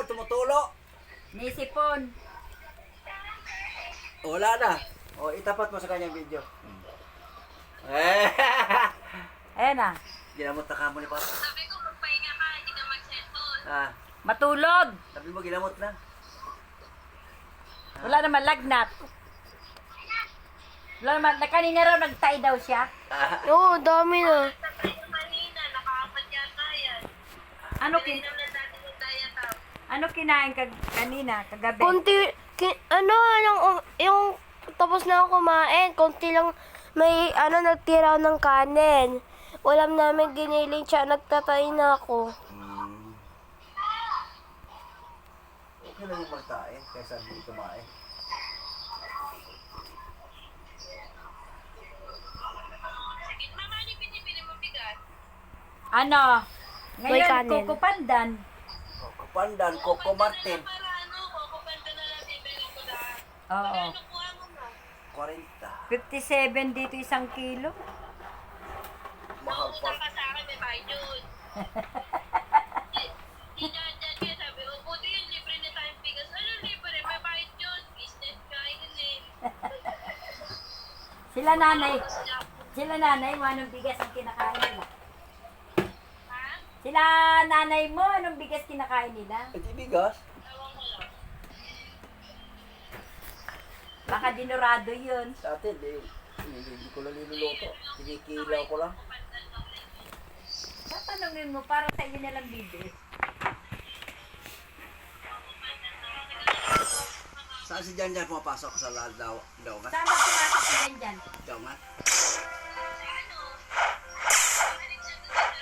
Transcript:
tumutulo. Nisipon. Wala na. O, itapat mo sa kanyang video. Ayan na. Ginamot na kamo ni Papa. Sabi ko, magpahinga ka, hindi ka mag-cellphone. Matulog. Sabi mo, ginamot na. Wala naman lagnat. Wala naman. Kanina raw nag-tie daw siya. Oo, dami na. Sabi ko kanina, nakaapat yata yan. Ano Tinignan na natin yung diet up. ano kinain kanina, kagabi? Konti, yung tapos na ako kumain, konti lang may nagtira ng kanin. Ulam namin giniling siya, nagtatay na ako. Okay lang yung magtain kaysa hindi kumain. Sige, mama, ano yung pinipili mo bigat? Ano? May Ngayon, kanin. kukupandan. Pandan, Coco Martin. Para ano, kukupanta na natin, bilhin ko lahat. Oo. Ano kuha mo mo? 40. 57 dito 1 kilo. Mahal pa. Nautang ka sa akin, may bayad yun. Dyan, kaya sabi, buti yun, libre na tayong bigas. Ano libre? May bayad yun. Business ka, yun eh. Sila nanay mo, anong bigas ang kinakain nila? Ha? Sila nanay mo, anong bigas kinakain nila? Hindi bigas. Ewan ko lang. Baka dinurado yun. Sa atin, hindi ko lang niluluto. Kinikilaw ko lang. Tatanungin mo, para sa inyo nalang bibis. Saan si Jan Jan pumapasok sa daw nga? Saan ba pumasok si Jan? Daw nga?